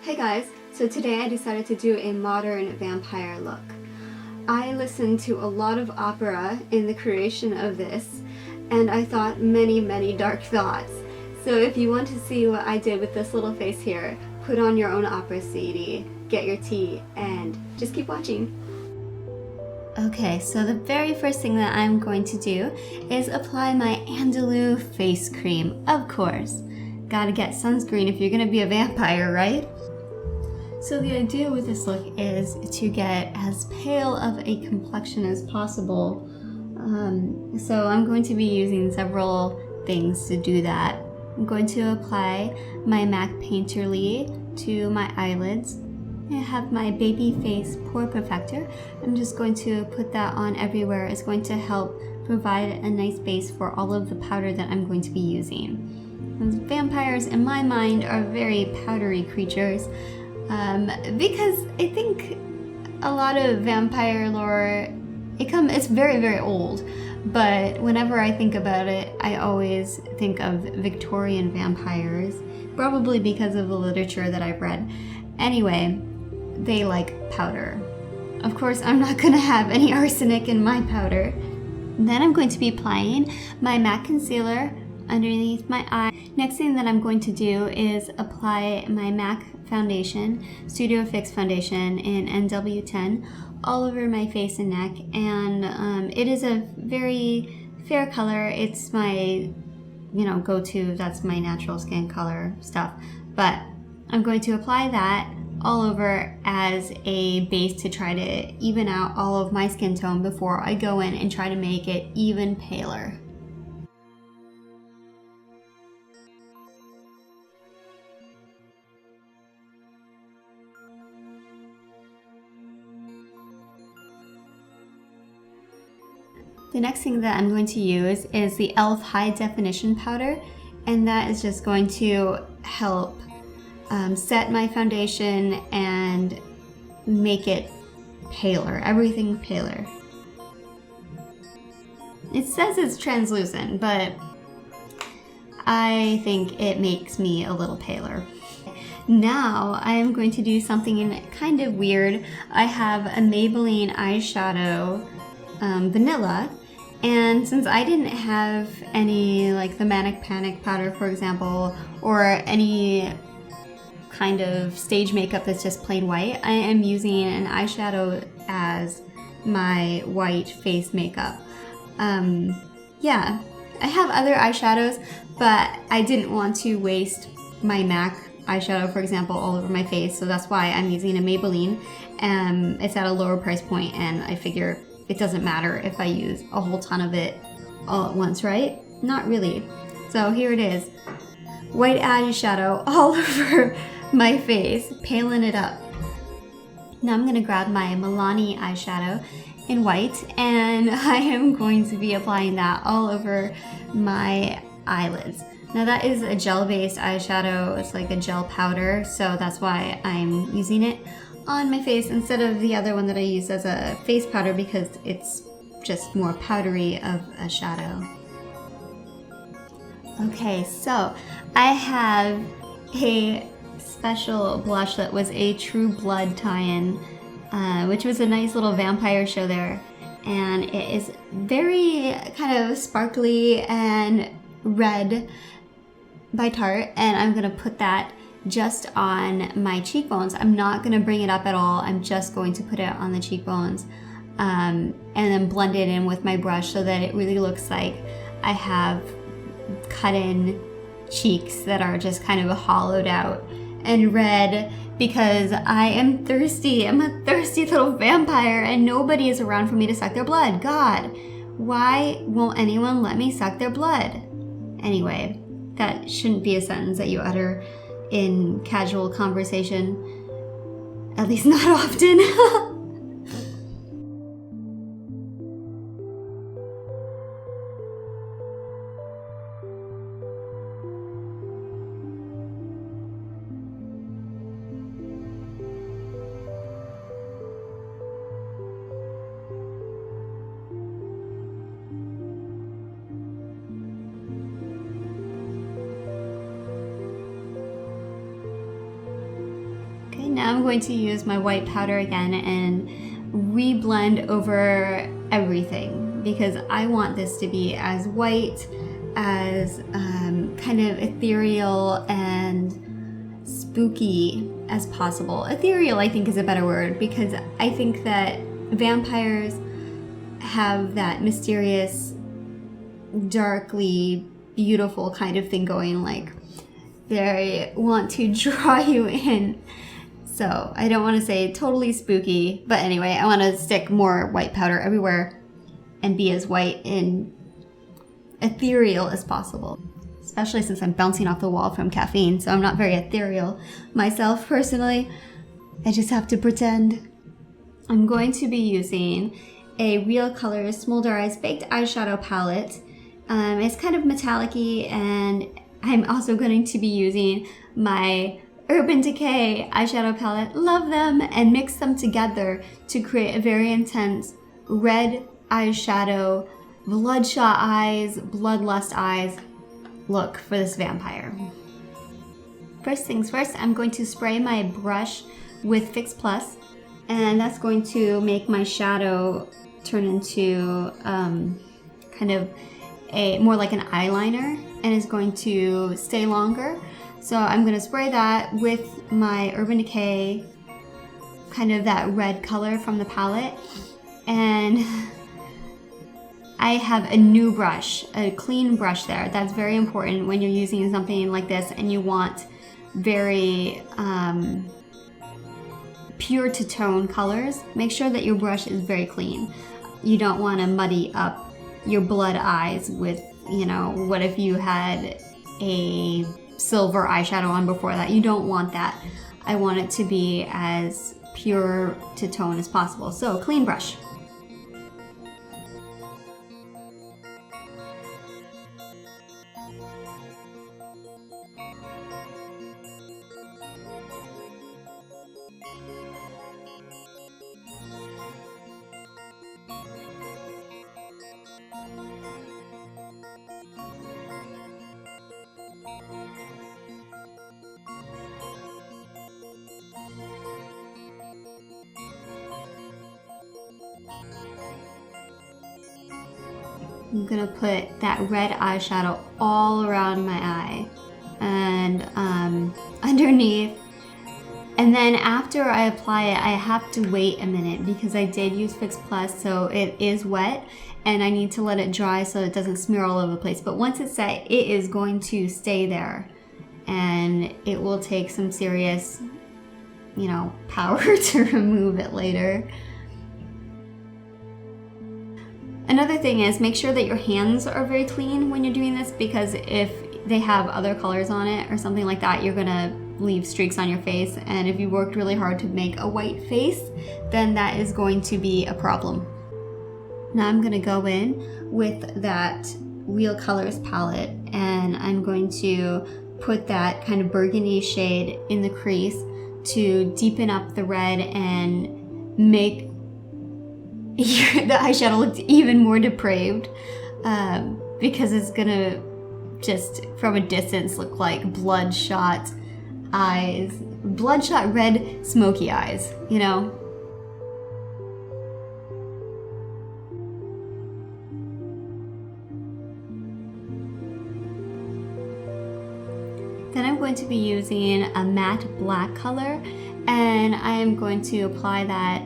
Hey guys, so today I decided to do a modern vampire look. I listened to a lot of opera in the creation of this, and I thought many dark thoughts. So if you want to see what I did with this little face here, put on your own opera CD, get your tea, and just keep watching. Okay, so the very first thing that I'm going to do is apply my Andalou face cream, of course. Gotta get sunscreen if you're gonna be a vampire, right? So the idea with this look is to get as pale of a complexion as possible. So I'm going to be using several things to do that. I'm going to apply my MAC Painterly to my eyelids. I have my Baby Face Pore Perfector. I'm just going to put that on everywhere. It's going to help provide a nice base for all of the powder that I'm going to be using. Vampires, in my mind, are very powdery creatures. Because I think a lot of vampire lore, it's very old, but whenever I think about it, I always think of Victorian vampires, probably because of the literature that I've read. Anyway, they like powder. Of course, I'm not going to have any arsenic in my powder. Then I'm going to be applying my MAC concealer underneath my eye. Next thing that I'm going to do is apply my MAC foundation, Studio Fix foundation in NW10 all over my face and neck, and it is a very fair color. It's my, go-to, that's my natural skin color stuff, but I'm going to apply that all over as a base to try to even out all of my skin tone before I go in and try to make it even paler. The next thing that I'm going to use is the e.l.f. High Definition Powder, and that is just going to help set my foundation and make it paler, everything paler. It says it's translucent, but I think it makes me a little paler. Now I am going to do something kind of weird. I have a Maybelline eyeshadow vanilla, and since I didn't have any like the Manic Panic powder, for example, or any kind of stage makeup that's just plain white, I am using an eyeshadow as my white face makeup. Yeah, I have other eyeshadows, but I didn't want to waste my MAC eyeshadow, for example, all over my face, so that's why I'm using a Maybelline. It's at a lower price point, and I figure it doesn't matter if I use a whole ton of it all at once, right? Not really. So here it is. White eyeshadow all over my face, paling it up. Now I'm going to grab my Milani eyeshadow in white, and I am going to be applying that all over my eyelids. Now that is a gel-based eyeshadow. It's like a gel powder, so that's why I'm using it on my face instead of the other one that I use as a face powder, because it's just more powdery of a shadow. Okay, so I have a special blush that was a True Blood tie-in, which was a nice little vampire show there, and it is very kind of sparkly and red by Tarte, and I'm gonna put that just on my cheekbones. I'm not gonna bring it up at all. I'm just going to put it on the cheekbones, and then blend it in with my brush so that it really looks like I have cut in cheeks that are just kind of hollowed out and red, because I am thirsty. I'm a thirsty little vampire, and nobody is around for me to suck their blood. God, why won't anyone let me suck their blood? Anyway, that shouldn't be a sentence that you utter in casual conversation, at least not often. Now I'm going to use my white powder again and re-blend over everything because I want this to be as white, as kind of ethereal and spooky as possible. Ethereal, I think, is a better word because I think that vampires have that mysterious, darkly beautiful kind of thing going, like they want to draw you in. So I don't want to say totally spooky, but anyway, I want to stick more white powder everywhere and be as white and ethereal as possible, especially since I'm bouncing off the wall from caffeine, so I'm not very ethereal myself personally. I just have to pretend. I'm going to be using a Real Colors Smolder-Eyes Baked Eyeshadow Palette. It's kind of metallic-y, and I'm also going to be using my Urban Decay eyeshadow palette. Love them, and mix them together to create a very intense red eyeshadow, bloodshot eyes, bloodlust eyes look for this vampire. First things first, I'm going to spray my brush with Fix Plus, and that's going to make my shadow turn into kind of more like an eyeliner, and is going to stay longer. So I'm going to spray that with my Urban Decay, kind of that red color from the palette. And I have a new brush, a clean brush there. That's very important when you're using something like this and you want very pure to tone colors. Make sure that your brush is very clean. You don't want to muddy up your blood eyes with, you know, what if you had a silver eyeshadow on before that? You don't want that. I want it to be as pure to tone as possible. So clean brush. I'm gonna put that red eyeshadow all around my eye and underneath. And then after I apply it, I have to wait a minute because I did use Fix Plus, so it is wet and I need to let it dry so it doesn't smear all over the place. But once it's set, it is going to stay there, and it will take some serious, you know, power to remove it later. Another thing is, make sure that your hands are very clean when you're doing this, because if they have other colors on it or something like that, you're gonna leave streaks on your face, and if you worked really hard to make a white face, then that is going to be a problem. Now I'm gonna go in with that Real Colors palette, and I'm going to put that kind of burgundy shade in the crease to deepen up the red and make the eyeshadow looks even more depraved, because it's gonna just from a distance look like bloodshot eyes, bloodshot red smoky eyes, you know? Then I'm going to be using a matte black color, and I am going to apply that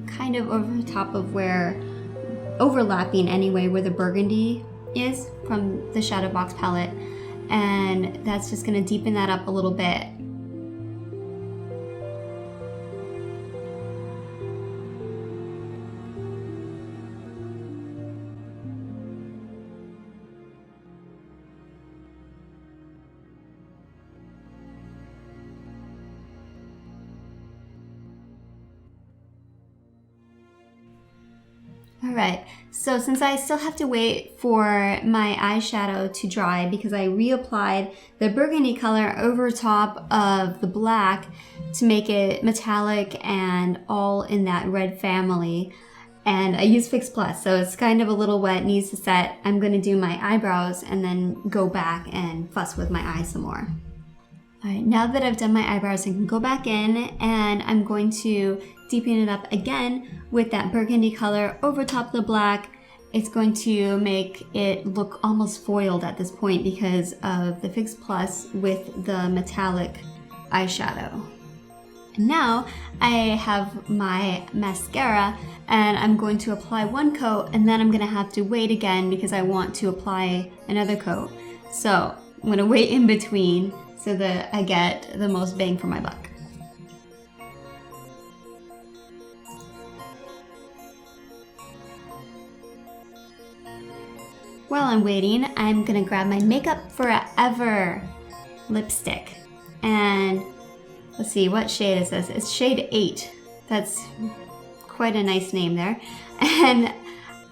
kind of over the top of where, overlapping anyway, where the burgundy is from the Shadow Box palette, and that's just going to deepen that up a little bit. Alright, so since I still have to wait for my eyeshadow to dry because I reapplied the burgundy color over top of the black to make it metallic and all in that red family, and I used Fix Plus, so it's kind of a little wet, needs to set. I'm going to do my eyebrows and then go back and fuss with my eyes some more. Alright, now that I've done my eyebrows, I can go back in and I'm going to deepen it up again with that burgundy color over top of the black. It's going to make it look almost foiled at this point because of the Fix Plus with the metallic eyeshadow. And now I have my mascara and I'm going to apply one coat and then I'm going to have to wait again because I want to apply another coat. So I'm going to wait in between so that I get the most bang for my buck. While I'm waiting, I'm gonna grab my Makeup Forever lipstick. And let's see, what shade is this? It's shade 8. That's quite a nice name there. And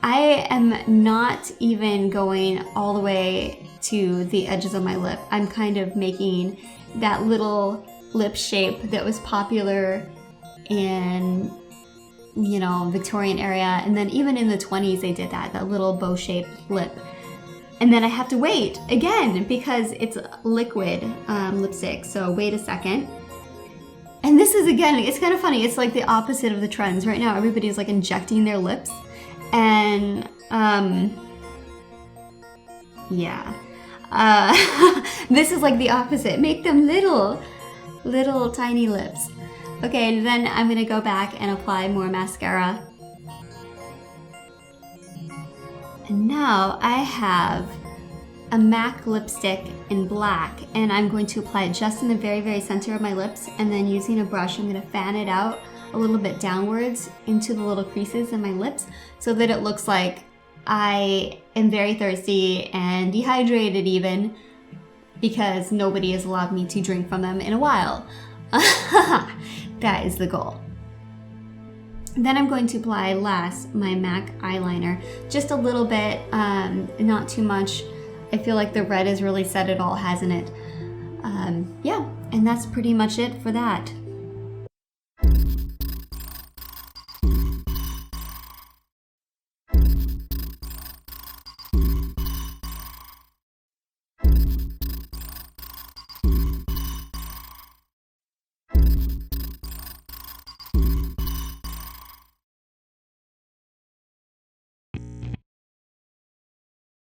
I am not even going all the way to the edges of my lip. I'm kind of making that little lip shape that was popular in, you know, Victorian era, and then even in the 20s they did that little bow-shaped lip. And then I have to wait again because it's liquid lipstick, so wait a second. And this is, again, it's kind of funny, it's like the opposite of the trends. Right now everybody's like injecting their lips, and yeah. This is like the opposite. Make them little tiny lips. Okay, and then I'm gonna go back and apply more mascara. And now I have a MAC lipstick in black, and I'm going to apply it just in the very, very center of my lips, and then using a brush, I'm gonna fan it out a little bit downwards into the little creases in my lips so that it looks like I am very thirsty and dehydrated even, because nobody has allowed me to drink from them in a while. That is the goal. Then I'm going to apply last my MAC eyeliner, just a little bit, not too much. I feel like the red has really said it all, hasn't it? Yeah, and that's pretty much it for that.